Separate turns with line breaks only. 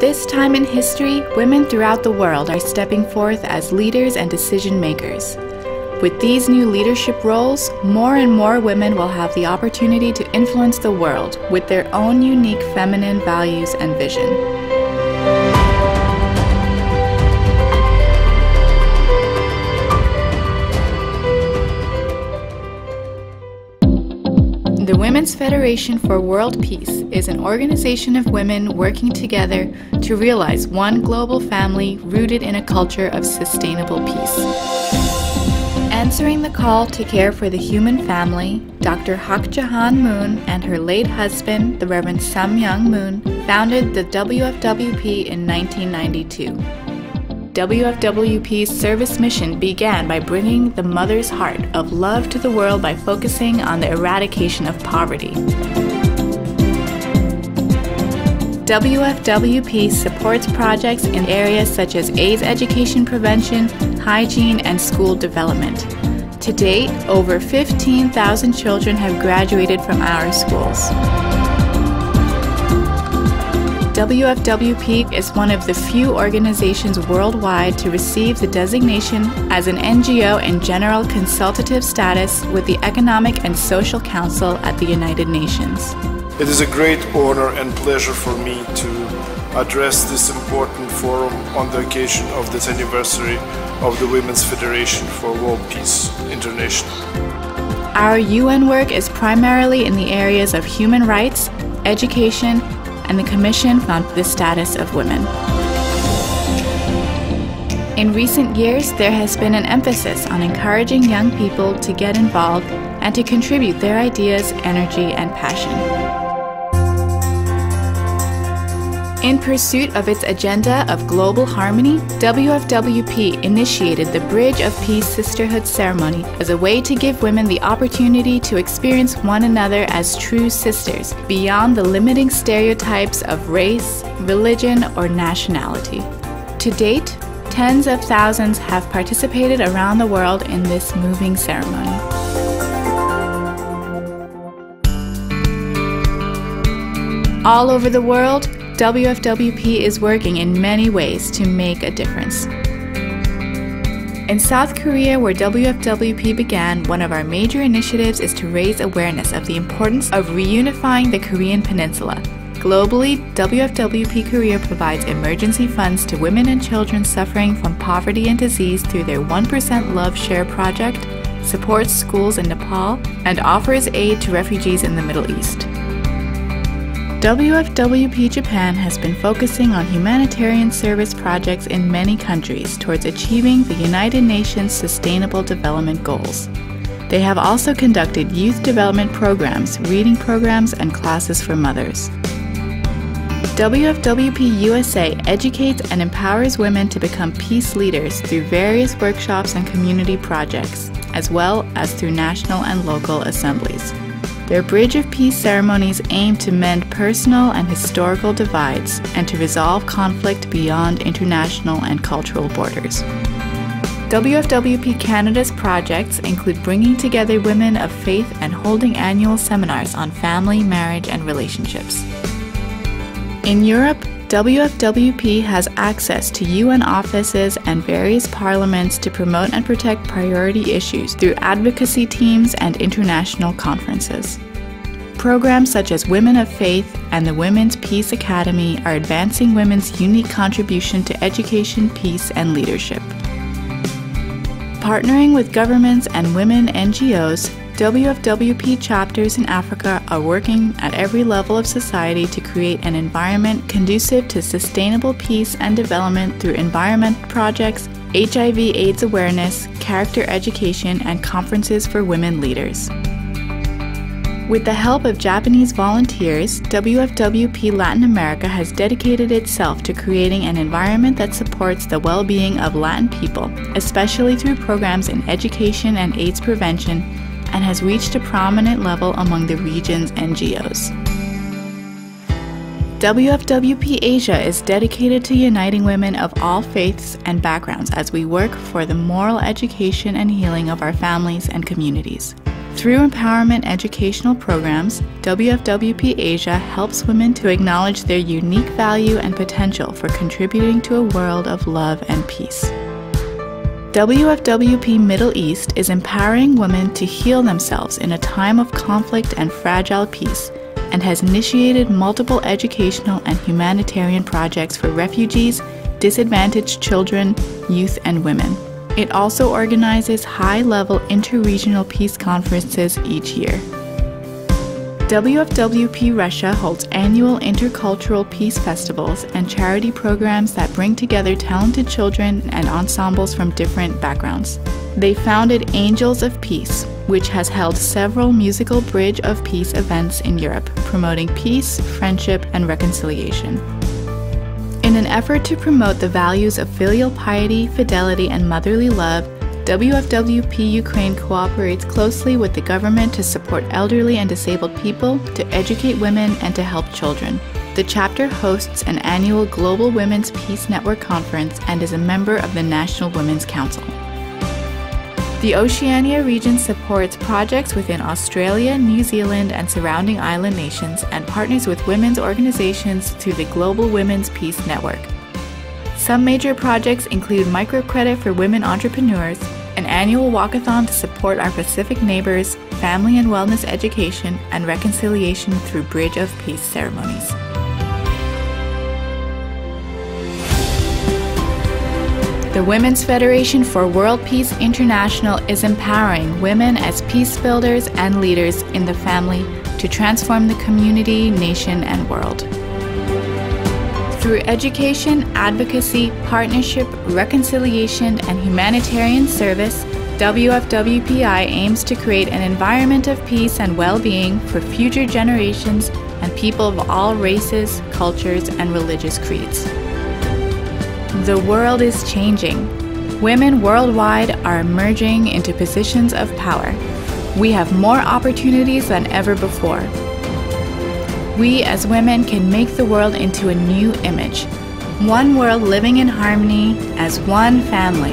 this time in history, women throughout the world are stepping forth as leaders and decision makers. With these new leadership roles, more and more women will have the opportunity to influence the world with their own unique feminine values and vision. The Women's Federation for World Peace is an organization of women working together to realize one global family rooted in a culture of sustainable peace. Answering the call to care for the human family, Dr. Hak Jahan Moon and her late husband, the Reverend Sam Young Moon, founded the WFWP in 1992. WFWP's service mission began by bringing the mother's heart of love to the world by focusing on the eradication of poverty. WFWP supports projects in areas such as AIDS education prevention, hygiene, and school development. To date, over 15,000 children have graduated from our schools. WFWP is one of the few organizations worldwide to receive the designation as an NGO in general consultative status with the Economic and Social Council at the United Nations.
It is a great honor and pleasure for me to address this important forum on the occasion of the 10th anniversary of the Women's Federation for World Peace International.
Our UN work is primarily in the areas of human rights, education, and the Commission on the Status of Women. In recent years, there has been an emphasis on encouraging young people to get involved and to contribute their ideas, energy, and passion. In pursuit of its agenda of global harmony, WFWP initiated the Bridge of Peace Sisterhood ceremony as a way to give women the opportunity to experience one another as true sisters, beyond the limiting stereotypes of race, religion, or nationality. To date, tens of thousands have participated around the world in this moving ceremony. All over the world, WFWP is working in many ways to make a difference. In South Korea, where WFWP began, one of our major initiatives is to raise awareness of the importance of reunifying the Korean peninsula. Globally, WFWP Korea provides emergency funds to women and children suffering from poverty and disease through their 1% Love Share project, supports schools in Nepal, and offers aid to refugees in the Middle East. WFWP Japan has been focusing on humanitarian service projects in many countries towards achieving the United Nations Sustainable Development Goals. They have also conducted youth development programs, reading programs, and classes for mothers. WFWP USA educates and empowers women to become peace leaders through various workshops and community projects, as well as through national and local assemblies. Their Bridge of Peace ceremonies aim to mend personal and historical divides and to resolve conflict beyond international and cultural borders. WFWP Canada's projects include bringing together women of faith and holding annual seminars on family, marriage, and relationships. In Europe, WFWP has access to UN offices and various parliaments to promote and protect priority issues through advocacy teams and international conferences. Programs such as Women of Faith and the Women's Peace Academy are advancing women's unique contribution to education, peace, and leadership. Partnering with governments and women NGOs, WFWP chapters in Africa are working at every level of society to create an environment conducive to sustainable peace and development through environment projects, HIV/AIDS awareness, character education, and conferences for women leaders. With the help of Japanese volunteers, WFWP Latin America has dedicated itself to creating an environment that supports the well-being of Latin people, especially through programs in education and AIDS prevention, and has reached a prominent level among the region's NGOs. WFWP Asia is dedicated to uniting women of all faiths and backgrounds as we work for the moral education and healing of our families and communities. Through empowerment educational programs, WFWP Asia helps women to acknowledge their unique value and potential for contributing to a world of love and peace. WFWP Middle East is empowering women to heal themselves in a time of conflict and fragile peace, and has initiated multiple educational and humanitarian projects for refugees, disadvantaged children, youth, and women. It also organizes high-level interregional peace conferences each year. WFWP Russia holds annual intercultural peace festivals and charity programs that bring together talented children and ensembles from different backgrounds. They founded Angels of Peace, which has held several musical Bridge of Peace events in Europe, promoting peace, friendship, and reconciliation. In an effort to promote the values of filial piety, fidelity, and motherly love, WFWP Ukraine cooperates closely with the government to support elderly and disabled people, to educate women, and to help children. The chapter hosts an annual Global Women's Peace Network conference and is a member of the National Women's Council. The Oceania region supports projects within Australia, New Zealand, and surrounding island nations, and partners with women's organizations through the Global Women's Peace Network. Some major projects include microcredit for women entrepreneurs, an annual walkathon to support our Pacific neighbors, family and wellness education, and reconciliation through Bridge of Peace ceremonies. The Women's Federation for World Peace International is empowering women as peace builders and leaders in the family to transform the community, nation, and world. Through education, advocacy, partnership, reconciliation, and humanitarian service, WFWPI aims to create an environment of peace and well-being for future generations and people of all races, cultures, and religious creeds. The world is changing. Women worldwide are emerging into positions of power. We have more opportunities than ever before. We as women can make the world into a new image. One world living in harmony as one family.